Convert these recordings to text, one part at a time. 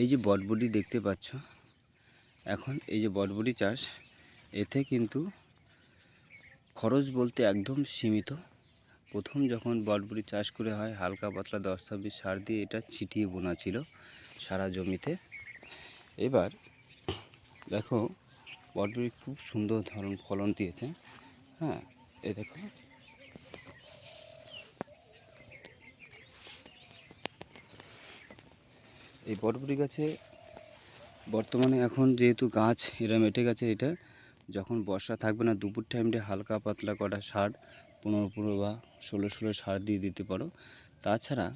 এই যে বটবটি দেখতে পাচ্ছ, এখন এই যে বটবটি চাষ, এতে কিন্তু খরচ বলতে একদম সীমিত। প্রথম যখন বটবটি চাষ করে হয়, হালকা পাতলা 10-26 সার দিয়ে এটা ছিটিয়ে বোনা ছিল সারা জমিতে। এবার দেখো বটবটি খুব সুন্দর ফলন দিয়েছে। হ্যাঁ, এই দেখো এই বটবটি গাছে বর্তমানে এখন যেহেতু গাছ এরা মেটে গেছে, এটা যখন বর্ষা থাকবে না, দুপুর টাইমটা হালকা পাতলা কটা সার 15 বা 16 সার দিয়ে দিতে পারো। তাছাড়া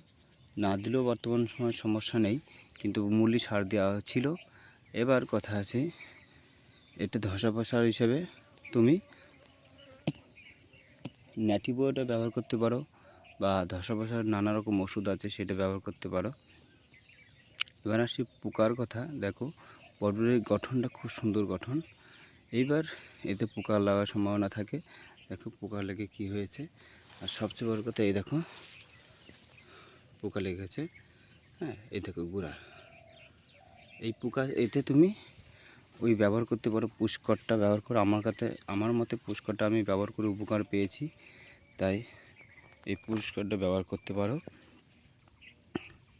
না দিলেও বর্তমান সময় সমস্যা নেই, কিন্তু মূল্য সার দেওয়া ছিল। এবার কথা আছে, এটা ধসা সার হিসেবে তুমি ন্যাটিবোটা ব্যবহার করতে পারো, বা ধসা সার নানা রকম ওষুধ আছে সেটা ব্যবহার করতে পারো। এবার আসি পোকার কথা। দেখো বটবটির গঠনটা খুব সুন্দর গঠন। এইবার এতে পোকা লাগার সম্ভাবনা থাকে। দেখো পোকা লেগে কি হয়েছে, আর সবচেয়ে বড় কথা এই দেখো পোকা লেগেছে। হ্যাঁ, এই দেখো গুঁড়া, এই পোকা এতে তুমি ওই ব্যবহার করতে পারো, পুষ্করটা ব্যবহার করো। আমার মতে পুষ্করটা আমি ব্যবহার করে উপকার পেয়েছি, তাই এই পুষ্করটা ব্যবহার করতে পারো।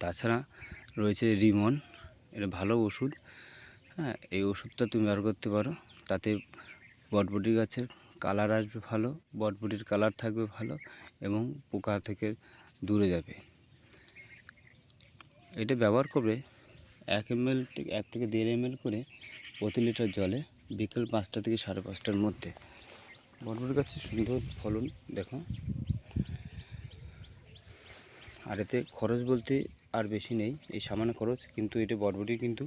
তাছাড়া রয়েছে রিমন, এটা ভালো ওষুধ। হ্যাঁ, এই ওষুধটা তুমি ব্যবহার করতে পারো, তাতে বটবটি গাছের কালার আসবে ভালো, বটবটির কালার থাকবে ভালো, এবং পোকা থেকে দূরে যাবে। এটা ব্যবহার করবে 1 থেকে 1.5 ml করে প্রতি লিটার জলে বিকেল 5টা থেকে 5:30টার মধ্যে। বটবটি গাছের সুন্দর ফলন দেখো। আর এতে খরচ বলতে আর বেশি নেই, এই সামান্য খরচ, কিন্তু এটা বটবটি কিন্তু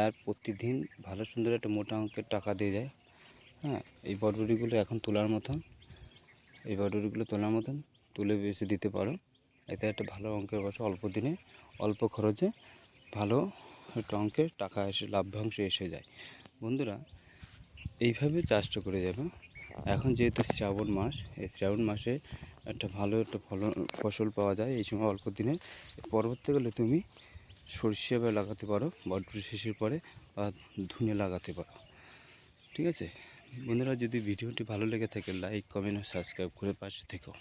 আর প্রতিদিন ভালো সুন্দর একটা মোটা অঙ্কের টাকা দিয়ে যায়। হ্যাঁ, এই বটবটিগুলো এখন তোলার মতন, এই বটবটিগুলো তোলার মতন তুলে বেছে দিতে পারো। এতে একটা ভালো অঙ্কের বছর, অল্প দিনে অল্প খরচে ভালো একটা অঙ্কের টাকা লাভ্যাংশ এসে যায়। বন্ধুরা, এইভাবে চাষটা করে যাবে। এখন যেহেতু শ্রাবণ মাস, এই শ্রাবণ মাসে একটা ভালো একটা ফসল পাওয়া যায় এই সময় অল্প দিনে। পরবর্তীকালে তুমি সরষে বা লাগাতে পারো বটবটি শেষের পরে, বা ধনে লাগাতে পারো। ঠিক আছে বন্ধুরা, যদি ভিডিওটি ভালো লেগে থাকে লাইক, কমেন্ট ও সাবস্ক্রাইব করে পাশে থেকো।